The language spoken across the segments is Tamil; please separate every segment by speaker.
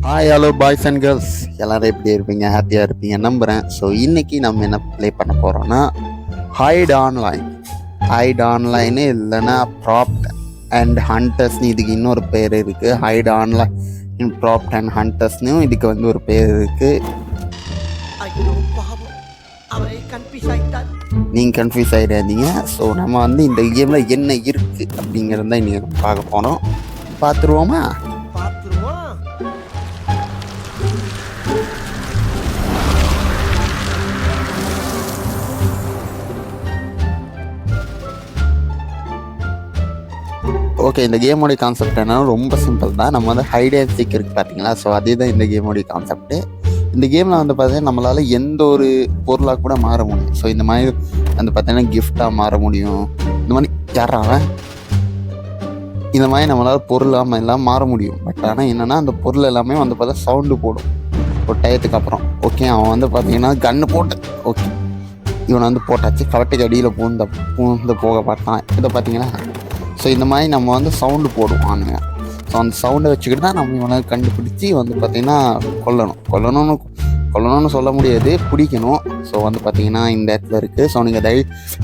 Speaker 1: Hi hello boys and girls எல்லோரும் எப்படி இருப்பீங்க? ஹாப்பியாக இருப்பீங்க நம்புகிறேன். ஸோ இன்றைக்கி நம்ம என்ன ப்ளே பண்ண போகிறோன்னா ஹைட் ஆன்லைனு இல்லைன்னா ப்ராப்ட் அண்ட் ஹண்டர்ஸ்னு இதுக்கு இன்னொரு பேர் இருக்குது. ஹைட் ஆன்லைன் ப்ராப்ட் அண்ட் ஹண்டர்ஸ்னும் இதுக்கு வந்து ஒரு பேர் இருக்குது. நீங்கள் கன்ஃபியூஸ் ஆகிடாதீங்க. ஸோ நம்ம வந்து இந்த கேமில் என்ன இருக்குது அப்படிங்கிறது தான் இன்றைக்கி நம்ம பார்க்க போகிறோம். பார்த்துருவோமா? ஓகே, இந்த கேமோடைய கான்செப்ட் என்னன்னா ரொம்ப சிம்பிள் தான். நம்ம வந்து ஹைட் அண்ட் சீக் இருக்குது பார்த்தீங்களா? ஸோ அதே தான் இந்த கேமோடைய கான்செப்ட்டு. இந்த கேமில் வந்து பார்த்தீங்கன்னா நம்மளால் எந்த ஒரு பொருளாக கூட மாற முடியும். ஸோ இந்த மாதிரி வந்து பார்த்தீங்கன்னா கிஃப்டாக மாற முடியும். இந்த மாதிரி இந்த மாதிரி நம்மளால் பொருளாக எல்லாம் மாற முடியும். பட் ஆனால் என்னென்னா அந்த பொருள் எல்லாமே வந்து பார்த்தா சவுண்டு போடும் ஒரு டயத்துக்கு அப்புறம். ஓகே, அவன் வந்து பார்த்தீங்கன்னா கன்று போட்டு ஓகே இவனை வந்து போட்டாச்சு. கவட்டைக்கு அடியில் பூந்து போக பார்த்தான். இதை பார்த்தீங்கன்னா ஸோ இந்த மாதிரி நம்ம வந்து சவுண்டு போடுவானுங்க. ஸோ அந்த சவுண்டை வச்சுக்கிட்டு தான் நம்ம இவனை கண்டுபிடிச்சி வந்து பார்த்திங்கன்னா கொல்லணும்னு சொல்ல முடியாது, பிடிக்கணும். ஸோ வந்து பார்த்திங்கன்னா இந்த இடத்துல இருக்குது. ஸோ நீங்கள் தயவு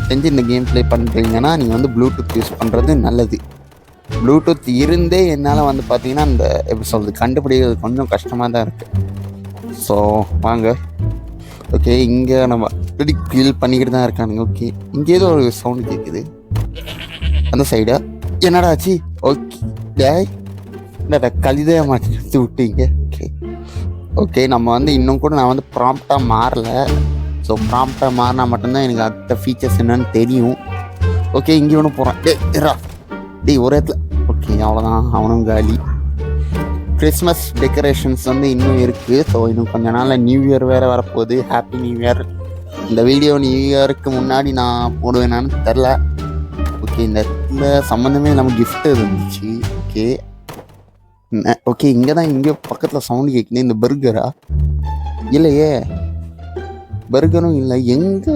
Speaker 1: செஞ்சு இந்த கேம் ப்ளே பண்ணுறீங்கன்னா நீங்கள் வந்து ப்ளூடூத் யூஸ் பண்ணுறது நல்லது. ப்ளூடூத் இருந்தே என்னால் வந்து பார்த்திங்கன்னா இந்த எப்படி சொல்கிறது கண்டுபிடிக்கிறது கொஞ்சம் கஷ்டமாக தான் இருக்குது. ஸோ வாங்க. ஓகே, இங்கே நம்ம இப்படி ஃபீல் பண்ணிக்கிட்டு தான் இருக்கானுங்க. ஓகே, இங்கே ஏதோ ஒரு சவுண்டு கேட்குது அந்த சைடா. என்னடா ஆச்சு? ஓகே டேய் என்னடா கழுதைய மாற்றி விட்டீங்க. ஓகே நம்ம வந்து இன்னும் கூட நான் வந்து ப்ராம்ப்டாக மாறல. ஸோ ப்ராம்ப்டாக மாறினா மட்டும்தான் எனக்கு அடுத்த ஃபீச்சர்ஸ் என்னன்னு தெரியும். ஓகே, இங்கே ஒன்று போகிறான். டேய் ஒரு இடத்துல. ஓகே அவ்வளோதான், அவனும் காலி. கிறிஸ்மஸ் டெக்கரேஷன்ஸ் வந்து இன்னும் இருக்குது. ஸோ இன்னும் கொஞ்ச நாளில் நியூ இயர் வேறு வரப்போகுது. Happy new year. இந்த வீடியோ நியூ இயருக்கு முன்னாடி நான் போடுவேனான்னு தெரில. ஓகே, இந்த இடத்துல சம்மந்தமே இல்லாமல் கிஃப்ட் இருந்துச்சு. ஓகே இங்கே தான் இங்கே பக்கத்தில் சவுண்டு கேட்குது. இந்த பர்கரா? இல்லையே, பர்கரும் இல்லை. எங்கே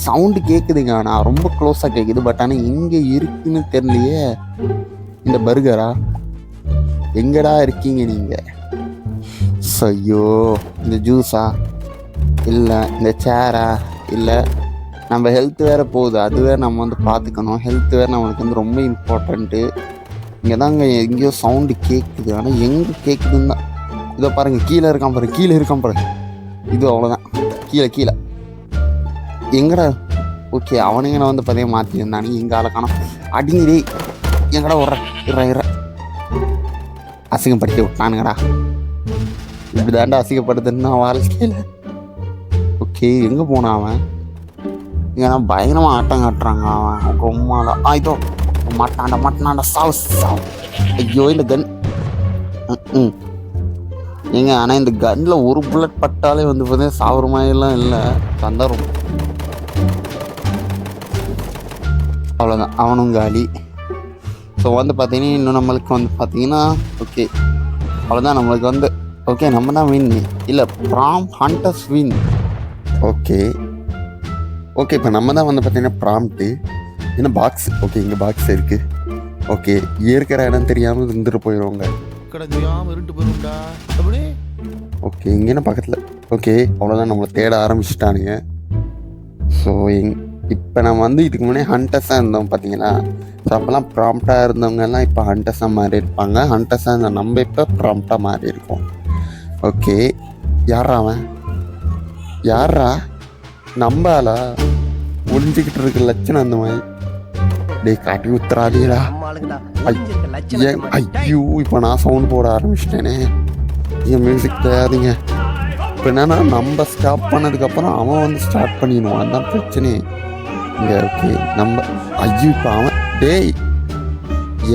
Speaker 1: சவுண்டு கேட்குதுங்க, ஆனால் ரொம்ப க்ளோஸாக கேட்குது. பட் ஆனால் எங்கே இருக்குன்னு தெரியலையே. இந்த பர்கரா? எங்கடா இருக்கீங்க நீங்கள்? ஐயோ, இந்த ஜூஸா? இல்லை இந்த சேரா? இல்லை நம்ம ஹெல்த் வேறு போகுது, அது வேறு நம்ம வந்து பார்த்துக்கணும். ஹெல்த் வேறு நம்மளுக்கு வந்து ரொம்ப இம்பார்ட்டண்ட்டு. இங்கே தாங்க எங்கேயோ சவுண்டு கேட்குது, ஆனால் எங்கே கேட்குதுன்னு தான். இதை பாருங்கள், கீழே இருக்கான் பாருங்க. இது அவ்வளோதான். கீழே எங்கடா? ஓகே, அவனுங்க நான் வந்து பார்த்தீங்கன்னா மாற்றிருந்தானு எங்கள் ஆளை காணோம். அடிங்கடி எங்கடா இற அசிங்கப்படுத்தி விட்டானுங்கடா. இப்படி தாண்டா அசிங்கப்படுத்துன்னு வாழ்க்கையில். ஓகே, எங்கே போனான் அவன்? இங்கே பயங்கரமாக ஆட்டம் காட்டுறாங்க. அவன் ரொம்மால இதோ மாட்டாண்டா சாவு. ஐயோ இந்த கன் ஏங்க, ஆனால் இந்த கன்னில் ஒரு புல்லட் பட்டாலே வந்து பார்த்தீங்கன்னா சாவுற மாதிரிலாம் இல்லை. தந்தாரும் அவ்வளோதான், அவனும் காலி. ஸோ வந்து பார்த்தீங்கன்னா இன்னும் நம்மளுக்கு வந்து பார்த்தீங்கன்னா ஓகே அவ்வளோதான். நம்மளுக்கு வந்து ஓகே நம்ம தான் வின். இல்லை, ஹண்டர்ஸ் வின். ஓகே இப்போ நம்ம தான் வந்து பார்த்தீங்கன்னா ப்ராம்ப்ட்டு என்ன பாக்ஸ். ஓகே, இங்கே பாக்ஸ் இருக்குது. ஓகே, இருக்கிற இடம் தெரியாமல் இருந்துட்டு போயிடுவாங்க. ஓகே, இங்கே பக்கத்தில். ஓகே அவ்வளோதான், நம்மளை தேட ஆரம்பிச்சிட்டானுங்க. ஸோ இப்போ நம்ம வந்து இதுக்கு முன்னாடி ஹண்டர்ஸாக இருந்தோம் பார்த்தீங்களா? ஸோ அப்போல்லாம் ப்ராம்ப்டாக இருந்தவங்கெல்லாம் இப்போ ஹண்டர்ஸாக மாறி இருப்பாங்க. ஹண்டர்ஸாக இருந்த நம்ம இப்போ ப்ராம்ப்டாக மாறி இருக்கோம். ஓகே, யாரா நம்பாலா ஒளிஞ்சிக்கிட்டு இருக்க லட்சணம் அந்த மாதிரி. டேய் காட்டி ஊத்துறாதீடா. ஐயோ, இப்போ நான் சவுண்ட் போட ஆரம்பிச்சிட்டேனே. N music தெரியாதீங்க. இப்போ என்னன்னா நம்ம ஸ்டாப் பண்ணதுக்கப்புறம் அவன் வந்து ஸ்டார்ட் பண்ணிடுவான். அதுதான் பிரச்சனை இங்கே. ஓகே நம்ம ஐயோ இப்போ அவன் டேய்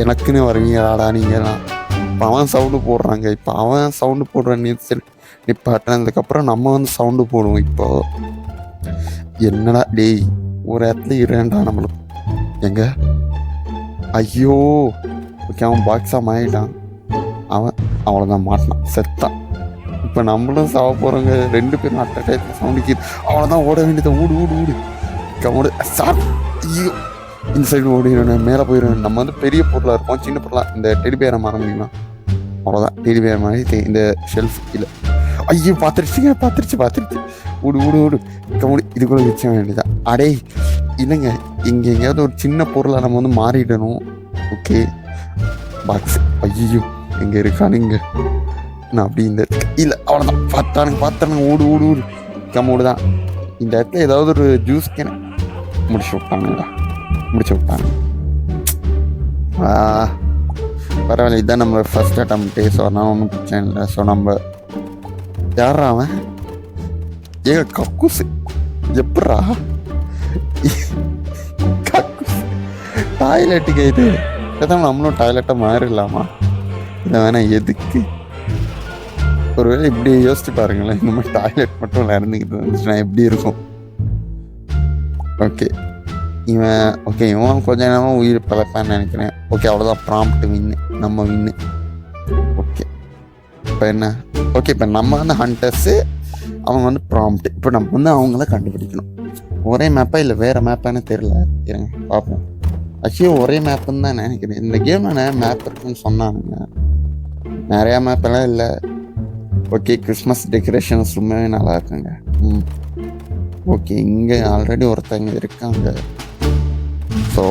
Speaker 1: எனக்குன்னு வருவீங்களாடா நீங்களாம். இப்போ அவன் சவுண்டு போடுறாங்க. இப்போ அவன் சவுண்டு போடுறான் நிப்பாட்டினதுக்கப்புறம் நம்ம வந்து சவுண்டு போடுவோம். இப்போது என்னடா டேய் ஒரு இடத்துல இரண்டா நம்மளுக்கு எங்க? ஐயோ ஓகே, அவன் பாக்ஸாக மாறிட்டான். அவன் அவ்வளோதான் மாட்டினான், செத்தான். இப்போ நம்மளும் சாவ போகிறோங்க. 2 பேரும் அட்ட டைத்தில் சவுண்டு கீது. அவ்வளோதான், ஓட வேண்டியதை ஊடு கம்மோடு சார். ஐயோ இந்த சைடு ஓடிடுவேன், மேலே போயிடுவேன். நம்ம வந்து பெரிய பொருளாக இருப்போம், சின்ன பொருளாக இந்த டெடி பேரை மாற முடியுமா? அவ்வளோதான். டிடிபிஆர் மாதிரி இந்த ஷெல்ஃப் இல்லை. ஐயோ பார்த்துருச்சு. ஊடு கமுடி இதுக்குள்ளே வச்ச வேண்டியதான். அடே இல்லைங்க, இங்கே எங்கேயாவது ஒரு சின்ன பொருளை நம்ம வந்து மாறிடணும். Okay box. ஐயோ எங்கே இருக்கானுங்க? நான் அப்படி இந்த இல்லை அவ்வளோதான். பார்த்தானுங்க ஊடு கம்மூடு தான். இந்த இடத்துல ஏதாவது ஒரு ஜூஸ் கேன முடிச்சு விட்டானுங்க. பரவாயில்ல, இதுதான் நம்ம ஃபர்ஸ்ட் அட்டம்ப்ட்டு. ஸோ அதனால் ஒன்றும் பிரச்சனை இல்லை. ஸோ நம்ம யாரா அவன்? ஏங்க கக்கூசு எப்படா கக்கூசு டாய்லெட்டுக்கு இது எதாவது நம்மளும் டாய்லெட்டை மாறிடலாமா? இதை வேணா எதுக்கு? ஒருவேளை இப்படி யோசிச்சு பாருங்களேன், இந்த மாதிரி டாய்லெட் மட்டும் நடந்துக்கிட்டு இருந்துச்சுன்னா எப்படி இருக்கும்? ஓகே இவன் கொஞ்ச நேரமாக உயிர் பழப்பான்னு நினைக்கிறேன். ஓகே அவ்வளோதான். ப்ராம்ப்ட் வின்னு, நம்ம வின்னு. ஓகே இப்போ என்ன? ஓகே இப்போ நம்ம வந்து ஹண்டர்ஸு, அவங்க வந்து ப்ராம்ப்ட். இப்போ நம்ம வந்து அவங்கள கண்டுபிடிக்கணும். ஒரே மேப்பா இல்லை வேறு மேப்பான்னு தெரில. இருங்க பார்ப்போம். ஆக்சுவலி ஒரே மேப்புன்னு தான் நினைக்கிறேன். இந்த கேமில் மேப் இருக்குன்னு சொன்னானுங்க. நிறையா மேப்பெல்லாம் இல்லை. ஓகே கிறிஸ்மஸ் டெக்கரேஷன்ஸ் ரொம்பவே நல்லா இருக்குங்க. ஓகே இங்கே ஆல்ரெடி ஒருத்தங்க இருக்காங்க. ஸோ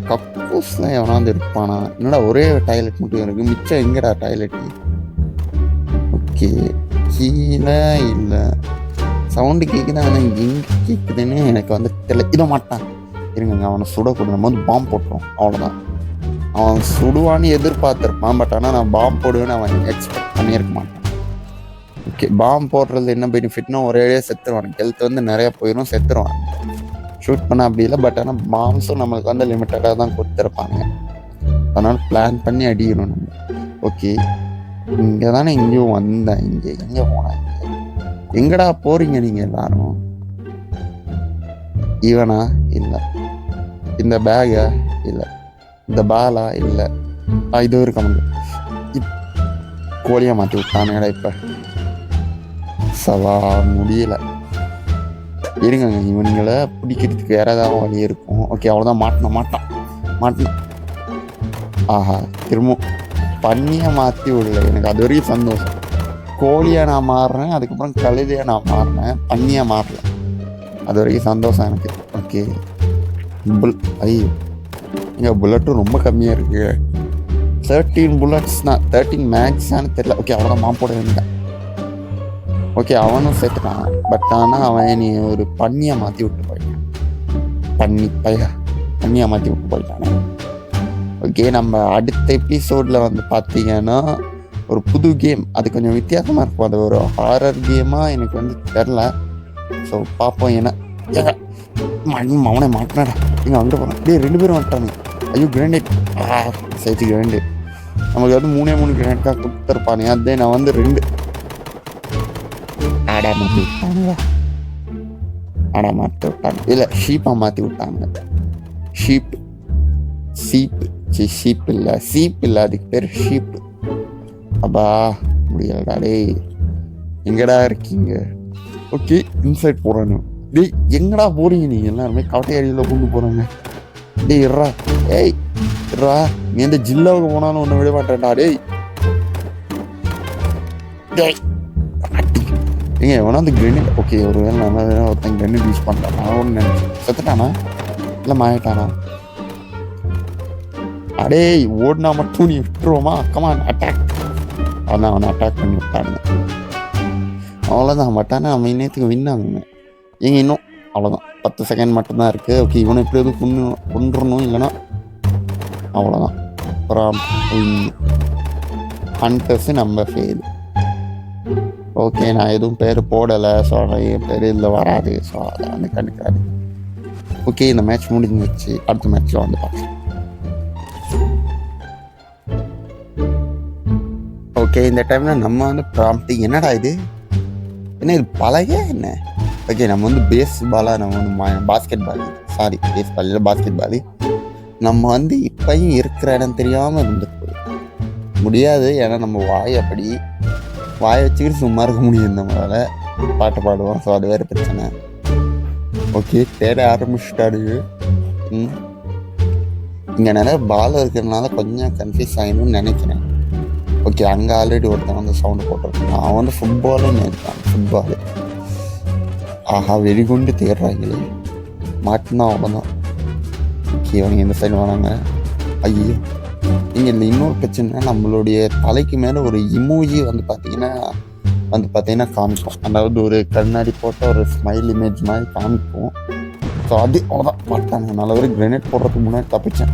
Speaker 1: கக்கூஸில் எவனாவது இருப்பானா? என்னடா ஒரே டாய்லெட் மட்டும் இருக்குது, மிச்சம் எங்கடா டாய்லெட்டு? ஓகே கீழே இல்லை, சவுண்டு கேட்குது. ஆனால் எங்கே கேட்குதுன்னு எனக்கு வந்து தெரியல. இதை மாட்டான். இருங்க அவனை சுடக்கூடாது. நம்ம வந்து பாம்பு போட்டோம், அவ்வளோதான். அவன் சுடுவான்னு எதிர்பார்த்துருப்பான். பட் ஆனால் நான் பாம்பு போடுவேன்னு அவன் எக்ஸ்பெக்ட் பண்ணியிருக்க மாட்டான். ஓகே பாம்பு போடுறது என்ன பெனிஃபிட்னா ஒரேடியாக செத்துருவான். ஹெல்த் வந்து நிறையா போயிடும், செத்துருவான். ஷூட் பண்ண அப்படி இல்லை. பட் ஆனால் பாம்ஸும் நம்மளுக்கு வந்து லிமிட்டடாக தான் கொடுத்துருப்பாங்க. அதனால் பிளான் பண்ணி அடிக்கணும் நம்ம. ஓகே இங்கே தானே எங்கேயும் வந்தேன். இங்கே எங்கே போனேன்? எங்கடா போகிறீங்க நீங்கள் எல்லாரும்? இவனா இல்லை, இந்த பேகா இல்லை, இந்த பாலா இல்லை, இது இருக்க முடியும். கோழியாக மாற்றி விட்டானுடா. இப்போ சவா முடியல. இருங்க இவனுங்களை பிடிக்கிறதுக்கு வேற ஏதாவது வழி இருக்கும். ஓகே அவ்வளோதான். மாட்டினான். ஆஹா திரும்ப பண்ணியை மாற்றி விடல. எனக்கு அது வரைக்கும் சந்தோஷம். கோழியாக நான் மாறுறேன், அதுக்கப்புறம் கழுதையாக நான் மாறினேன், பண்ணியாக மாறல. அது வரைக்கும் சந்தோஷம் எனக்கு. ஓகே ஐயோ இங்கே புல்லட்டும் ரொம்ப கம்மியாக இருக்குது. 13 புல்லட்ஸ் தான். 13 மேக்ஸானு தெரியல. ஓகே அவ்வளோதான். மாம்போட வேண்டியதான். ஓகே அவனும் சேர்த்துட்டான். பட் ஆனால் அவன் நீ ஒரு பண்ணியை மாற்றி விட்டு போயிட்டான். பண்ணியை மாற்றி விட்டு போயிட்டானே. ஓகே நம்ம அடுத்த எபிசோடில் வந்து பார்த்தீங்கன்னா ஒரு புது கேம். அது கொஞ்சம் வித்தியாசமாக இருக்கும். அது ஒரு ஹாரர் கேமாக எனக்கு வந்து தெரில. ஸோ பார்ப்போம். ஏன்னா அவனை மாட்டினாடா. இங்கே வந்துட்டு போகிறான். அப்படியே 2 பேரும் வந்துட்டாங்க. ஐயோ கிரானைட் சேர்த்து கிரானைட். நமக்கு வந்து 3 கிரானைட் தான் கொடுத்துருப்பானே. அதே நான் வந்து 2 மாற்றி விட்டாங்க. இல்லை ஷீப்பை மாற்றி விட்டாங்க. ஷீப் இல்லை அதுக்கு பேர் ஷீப்பு. அப்பா முடியலடா. டேய் எங்கடா இருக்கீங்க? ஓகே இன்சைட் போகிறானு. டேய் எங்கடா போகிறீங்க நீங்கள் எல்லாருமே? கவட்டையடியில் கொண்டு போகிறாங்க. டேய் இர்றா நீ எந்த ஜில்லாவுக்கு போனாலும் ஒன்று விட மாட்டேன்டா. டேய் ஏங்க எவனா அந்த கிரெனேட். ஓகே ஒரு வேளை நல்லா ஒருத்தன் கிரெனேட் யூஸ் பண்ணுறான். நான் ஒன்று நினைச்சேன் செத்துட்டானா இல்லை மாயிட்டானா? அடே ஓடினா மட்டும் நீ விட்டுருவோமா? Come on attack. அதான் அவனை அட்டாக் பண்ணி விட்டானுங்க. அவ்வளோதான். பட் ஆனால் அவன் இன்னத்துக்கு வின்னாங்க. ஏங்க இன்னும் அவ்வளோதான். 10 செகண்ட் மட்டும்தான் இருக்குது. ஓகே இவனை எப்படி எதுவும் கொண்டுறணும், இல்லைன்னா அவ்வளோதான். அப்புறம் ஹண்டர்ஸு நம்ம ஃபெயில். ஓகே நான் எதுவும் பேர் போடலை. ஸோ என் பேர் இதில் வராது. ஸோ அதை வந்து கண்டுக்காது. ஓகே இந்த மேட்ச் முடிஞ்சிச்சு. அடுத்த மேட்ச்சில் வந்து பார்க்கலாம். ஓகே இந்த டைமில் நம்ம வந்து ப்ராம்ப்ட் என்னடா இது என்ன இது பழக என்ன? ஓகே நம்ம வந்து பேஸ்பாலாக நம்ம வந்து பேஸ் பால் இல்லை பாஸ்கெட் பால். நம்ம வந்து இப்போயும் இருக்கிற இடம் தெரியாமல் இருந்துட்டு முடியாது. ஏன்னா நம்ம வாயை வச்சுக்கிட்டு சும்மா இருக்க முடியும். நம்மளால் பாட்டு பாடுவோம். ஸோ அது வேறு பிரச்சனை. ஓகே தேட ஆரம்பிச்சிட்டாரு. இங்கே நிறைய பால் இருக்கிறதுனால கொஞ்சம் கன்ஃபியூஸ் ஆகிடும்னு நினைக்கிறேன். ஓகே, அங்கே ஆல்ரெடி ஒருத்தன் வந்து சவுண்டு போட்டிருக்கான். அவன் வந்து ஃபுட்பாலுன்னு இருக்கான். ஃபுட்பாலு. ஆஹா, வெடிகுண்டு தேடுறாங்களே. மாட்டினா அவ்வளோதான். ஓகே, அவங்க இந்த சைடு வராங்க. ஐயோ, இங்கே இல்லை. இன்னொரு பிரச்சனை, நம்மளுடைய தலைக்கு மேலே ஒரு இமோஜி வந்து பார்த்தீங்கன்னா காமிக்கும். அதாவது ஒரு கண்ணாடி போட்ட ஒரு ஸ்மைல் இமேஜ் மாதிரி காமிக்கும். ஸோ அது அவ்வளோதான் மாட்டாங்க. நல்ல ஒரு கிரெனேட் போடுறதுக்கு முன்னாடி தப்பிச்சேன்.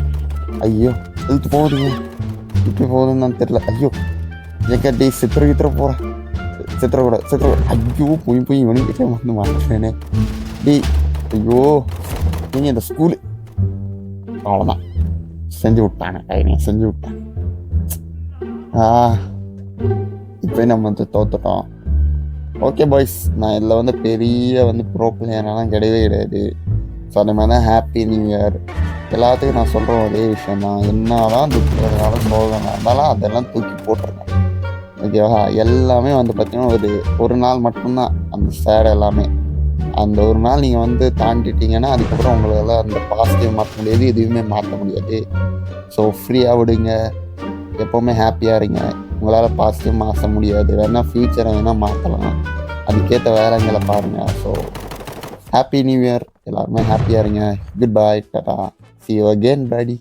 Speaker 1: ஐயோ, இழுத்து போகுதுங்க. இப்படி போகுதுன்னு தான் தெரில. ஐயோ, ஏக்கா டே சித்திர போகிறேன். சித்திரக்கூட ஐயோ, போய் இவனுக்கிட்டே வந்து மாட்டேனே. டே ஐயோ, நீங்கள் இந்த ஸ்கூலு அவ்வளோதான் செஞ்சு விட்டானே. செஞ்சு விட்டேன். இப்போ நம்ம வந்து தோத்துட்டோம். ஓகே பாய்ஸ், நான் இதில் வந்து பெரிய வந்து ப்ரோ பிளேயரெல்லாம் கிடையாது. ஸோ அந்த மாதிரி தான் ஹாப்பி நியூ இயர் எல்லாத்துக்கும் நான் சொல்கிற ஒரே விஷயம் தான். என்னதான் துக்கம் சோகம் இருந்தாலும் அதெல்லாம் தூக்கி போட்டுருக்கேன். ஓகேவா? எல்லாமே வந்து பார்த்திங்கன்னா ஒரு நாள் மட்டும்தான் அந்த சேடை எல்லாமே. அந்த ஒரு நாள் நீங்கள் வந்து தாண்டிட்டீங்கன்னா அதுக்கப்புறம் உங்களால் அந்த பாசிட்டிவ் மாற்ற முடியாது, எதுவுமே மாற்ற முடியாது. ஸோ ஃப்ரீயாக விடுங்க, எப்போவுமே ஹாப்பியாக இருங்க. உங்களால் பாசிட்டிவ் மாற்ற முடியாது, வேணால் ஃப்யூச்சரை வேணால் மாற்றலாம், அதுக்கேற்ற வேலைங்களை பாருங்கள். ஸோ ஹாப்பி நியூ இயர், எல்லாருமே ஹாப்பியாக இருங்க. Good bye, Tata, see you again buddy.